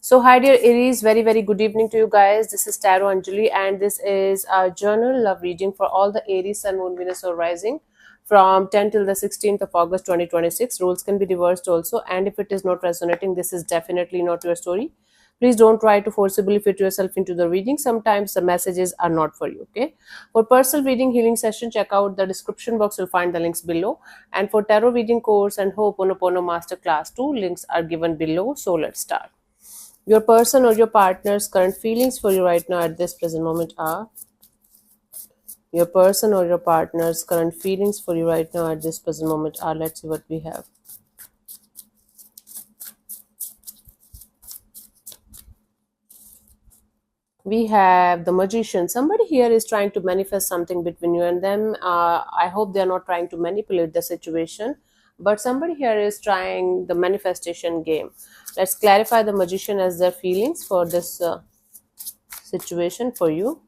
So, hi dear Aries, very very good evening to you guys. This is Tarot Anjali, and this is a journal love reading for all the Aries, Sun, Moon, Venus, or Rising from 10 till the 16th of August 2026. Rules can be reversed also, and if it is not resonating, this is definitely not your story. Please don't try to forcibly fit yourself into the reading. Sometimes the messages are not for you. Okay. For personal reading healing session, check out the description box. You'll find the links below. And for tarot reading course and Ho'oponopono masterclass, two links are given below. So let's start. Your person or your partner's current feelings for you right now at this present moment are. Your person or your partner's current feelings for you right now at this present moment are. Let's see what we have. We have the magician. Somebody here is trying to manifest something between you and them. I hope they are not trying to manipulate the situation, but somebody here is trying the manifestation game. Let's clarify the magician as their feelings for this situation for you.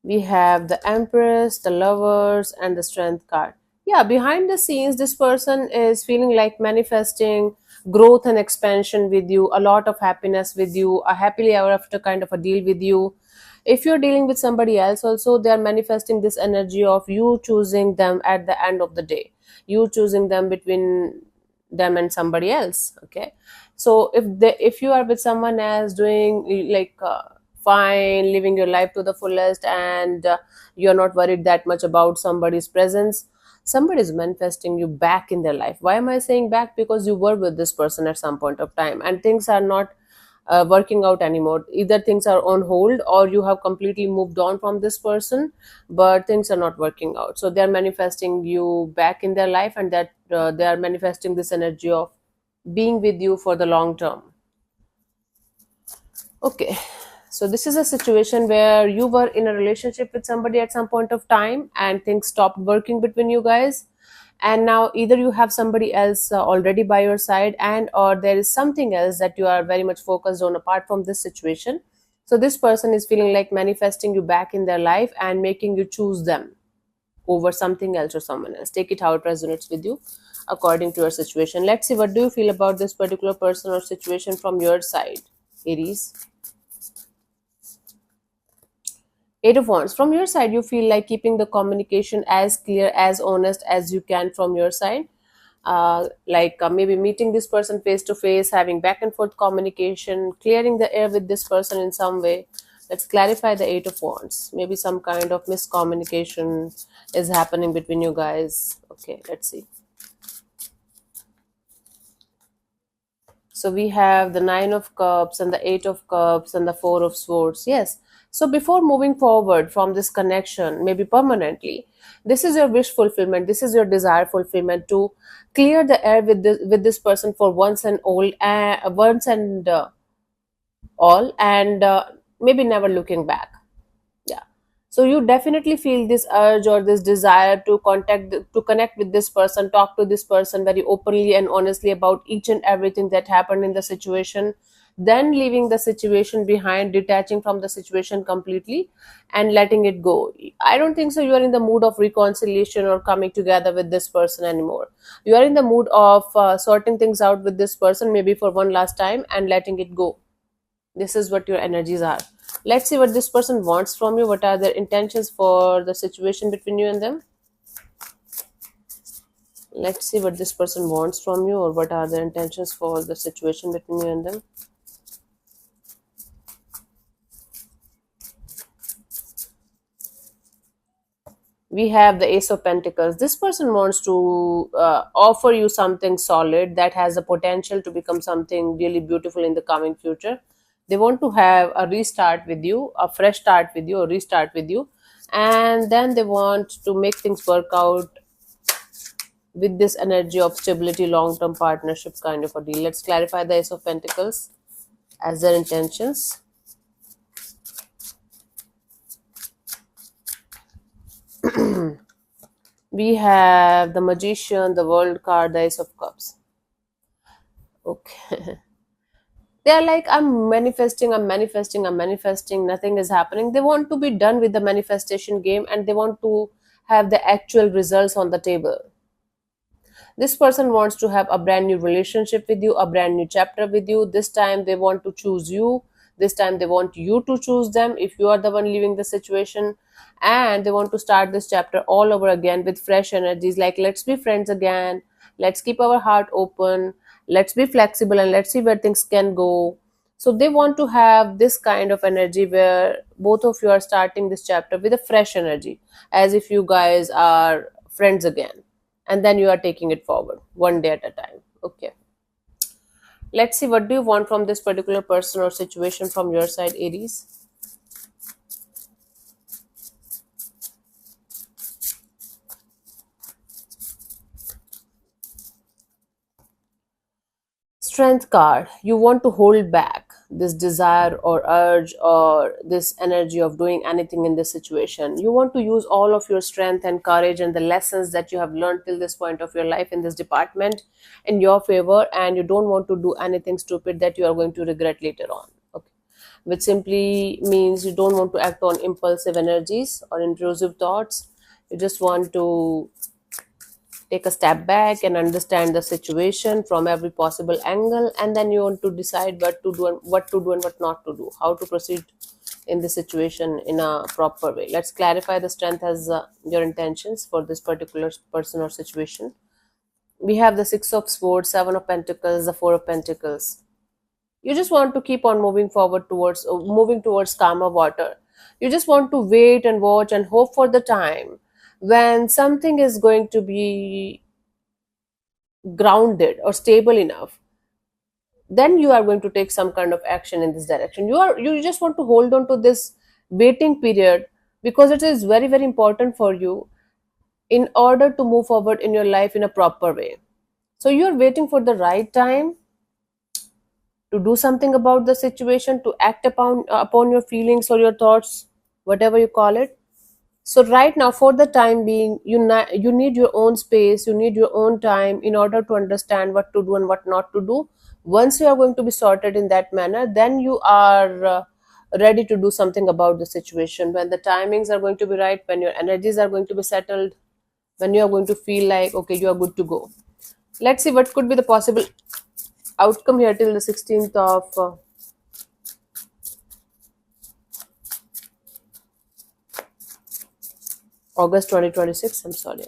We have the empress, the lovers, and the strength card. Yeah, behind the scenes this person is feeling like manifesting growth and expansion with you, a lot of happiness with you, a happily ever after kind of a deal with you. If you're dealing with somebody else also, they are manifesting this energy of you choosing them at the end of the day, you choosing them between them and somebody else. Okay, so if you are with someone else doing like fine, living your life to the fullest, and you're not worried that much about somebody's presence, somebody is manifesting you back in their life. Why am I saying back? Because you were with this person at some point of time and things are not working out anymore. Either things are on hold or you have completely moved on from this person, but things are not working out, so they are manifesting you back in their life, and that they are manifesting this energy of being with you for the long term. Okay, so this is a situation where you were in a relationship with somebody at some point of time and things stopped working between you guys, and now either you have somebody else already by your side, and or there is something else that you are very much focused on apart from this situation. So this person is feeling like manifesting you back in their life and making you choose them over something else or someone else. Take it how it resonates with you according to your situation. Let's see, what do you feel about this particular person or situation from your side, Aries? Eight of Wands. From your side, you feel like keeping the communication as clear, as honest as you can from your side. Maybe meeting this person face to face, having back and forth communication, clearing the air with this person in some way. Let's clarify the Eight of Wands. Maybe some kind of miscommunication is happening between you guys. Okay, let's see. So we have the Nine of Cups and the Eight of Cups and the Four of Swords. Yes. So before moving forward from this connection, maybe permanently, this is your wish fulfillment. This is your desire fulfillment to clear the air with this person for once and all, and maybe never looking back. Yeah, so you definitely feel this urge or this desire to to connect with this person, talk to this person very openly and honestly about each and everything that happened in the situation, then leaving the situation behind, detaching from the situation completely and letting it go. I don't think so you are in the mood of reconciliation or coming together with this person anymore. You are in the mood of sorting things out with this person, maybe for one last time, and letting it go. This is what your energies are. Let's see what this person wants from you. What are their intentions for the situation between you and them? Let's see what this person wants from you, or what are their intentions for the situation between you and them. We have the Ace of Pentacles. This person wants to offer you something solid that has the potential to become something really beautiful in the coming future. They want to have a restart with you, a fresh start with you, or restart with you, and then they want to make things work out with this energy of stability, long-term partnership kind of a deal. Let's clarify the Ace of Pentacles as their intentions. We have the Magician, the World card, the Ace of Cups. Okay. They are like, I'm manifesting, nothing is happening. They want to be done with the manifestation game and they want to have the actual results on the table. This person wants to have a brand new relationship with you, a brand new chapter with you. This time they want to choose you. This time they want you to choose them if you are the one leaving the situation. And they want to start this chapter all over again with fresh energies, like, let's be friends again, let's keep our heart open, let's be flexible, and let's see where things can go. So they want to have this kind of energy where both of you are starting this chapter with a fresh energy, as if you guys are friends again, and then you are taking it forward one day at a time. Okay, let's see, what do you want from this particular person or situation from your side, Aries? Strength card. You want to hold back this desire or urge or this energy of doing anything in this situation. You want to use all of your strength and courage and the lessons that you have learned till this point of your life in this department in your favor, and you don't want to do anything stupid that you are going to regret later on. Okay, which simply means you don't want to act on impulsive energies or intrusive thoughts. You just want to take a step back and understand the situation from every possible angle, and then you want to decide what not to do, how to proceed in this situation in a proper way. Let's clarify the strength as your intentions for this particular person or situation. We have the Six of Swords, Seven of Pentacles, the Four of Pentacles. You just want to keep on moving towards calmer water. You just want to wait and watch and hope for the time when something is going to be grounded or stable enough. Then you are going to take some kind of action in this direction. You just want to hold on to this waiting period, because it is very, very important for you in order to move forward in your life in a proper way. So you are waiting for the right time to do something about the situation, to act upon your feelings or your thoughts, whatever you call it. So right now, for the time being, you need your own space, you need your own time in order to understand what to do and what not to do. Once you are going to be sorted in that manner, then you are ready to do something about the situation, when the timings are going to be right, when your energies are going to be settled, when you are going to feel like, okay, you are good to go. Let's see what could be the possible outcome here till the 16th of August 2026. I'm sorry.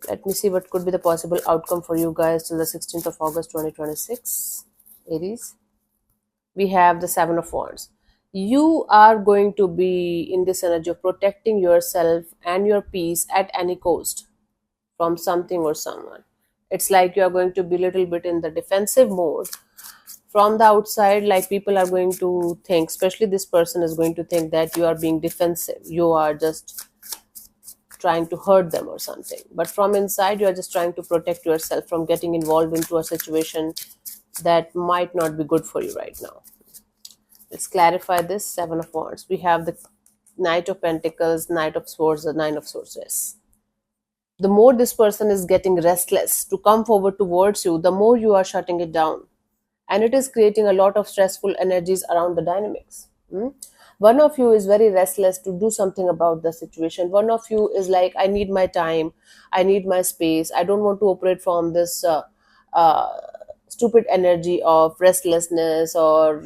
Let me see what could be the possible outcome for you guys till the 16th of August 2026. Aries. We have the Seven of Wands. You are going to be in this energy of protecting yourself and your peace at any cost from something or someone. It's like you are going to be a little bit in the defensive mode. From the outside, like, people are going to think, especially this person is going to think, that you are being defensive. You are just trying to hurt them or something. But from inside, you are just trying to protect yourself from getting involved into a situation that might not be good for you right now. Let's clarify this Seven of Wands. We have the Knight of Pentacles, Knight of Swords, the Nine of Swords. Yes. The more this person is getting restless to come forward towards you, the more you are shutting it down. And it is creating a lot of stressful energies around the dynamics. One of you is very restless to do something about the situation. One of you is like, I need my time, I need my space, I don't want to operate from this stupid energy of restlessness or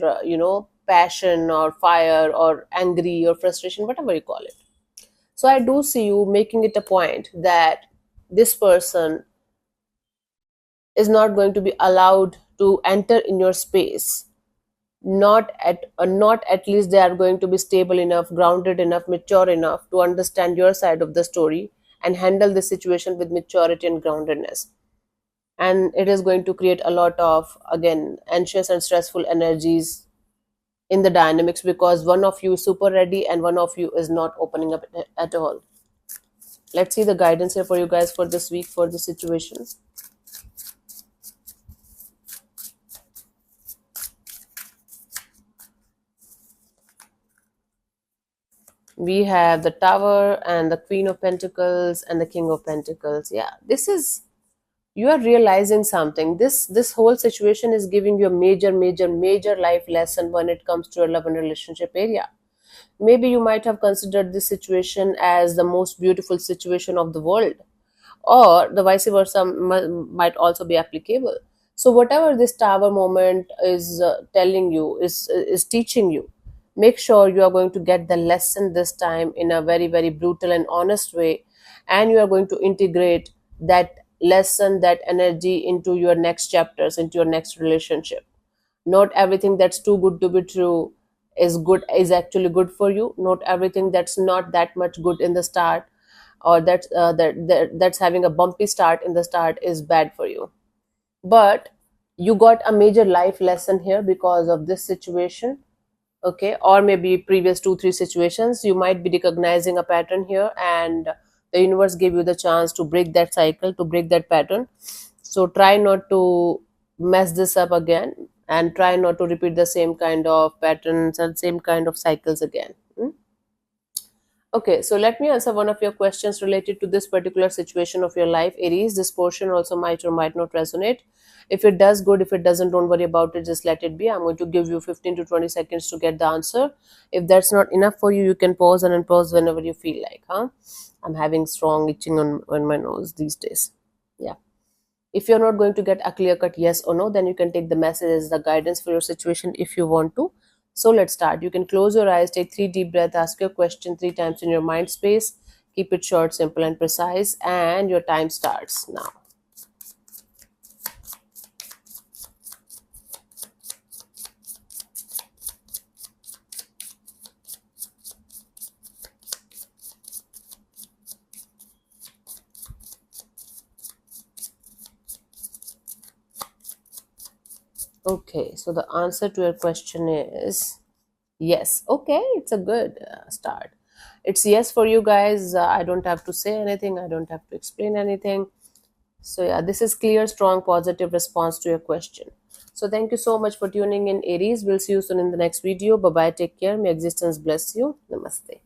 passion or fire or angry or frustration, whatever you call it. So I do see you making it a point that this person is not going to be allowed to enter in your space. Not at least they are going to be stable enough, grounded enough, mature enough to understand your side of the story and handle the situation with maturity and groundedness. And it is going to create a lot of, again, anxious and stressful energies in the dynamics, because one of you is super ready and one of you is not opening up at all. Let's see the guidance here for you guys for this week, for this situation. We have the Tower and the Queen of Pentacles and the King of Pentacles. Yeah, this is, you are realizing something. This whole situation is giving you a major life lesson when it comes to your love and relationship area. Maybe you might have considered this situation as the most beautiful situation of the world, or the vice versa might also be applicable. So whatever this tower moment is telling you, is teaching you, make sure you are going to get the lesson this time in a very, very brutal and honest way, and you are going to integrate that lesson, that energy, into your next chapters, into your next relationship. Not everything that's too good to be true is actually good for you. Not everything that's not that much good in the start, or that's having a bumpy start in the start, is bad for you. But you got a major life lesson here because of this situation. Okay, or maybe previous 2 3 situations, you might be recognizing a pattern here, and the universe gave you the chance to break that cycle, to break that pattern. So try not to mess this up again, and try not to repeat the same kind of patterns and same kind of cycles again. Okay, so let me answer one of your questions related to this particular situation of your life, Aries. This portion also might or might not resonate. If it does, good. If it doesn't, don't worry about it. Just let it be. I'm going to give you 15 to 20 seconds to get the answer. If that's not enough for you, you can pause and unpause whenever you feel like. I'm having strong itching on my nose these days. Yeah. If you're not going to get a clear cut yes or no, then you can take the message as the guidance for your situation if you want to. So let's start. You can close your eyes, take 3 deep breaths, ask your question 3 times in your mind space. Keep it short, simple, and precise, and your time starts now. Okay, so the answer to your question is yes. Okay, it's a good start. It's yes for you guys. I don't have to say anything, I don't have to explain anything. So, yeah, this is clear, strong, positive response to your question. So, thank you so much for tuning in, Aries. We'll see you soon in the next video. Bye bye. Take care. May existence bless you. Namaste.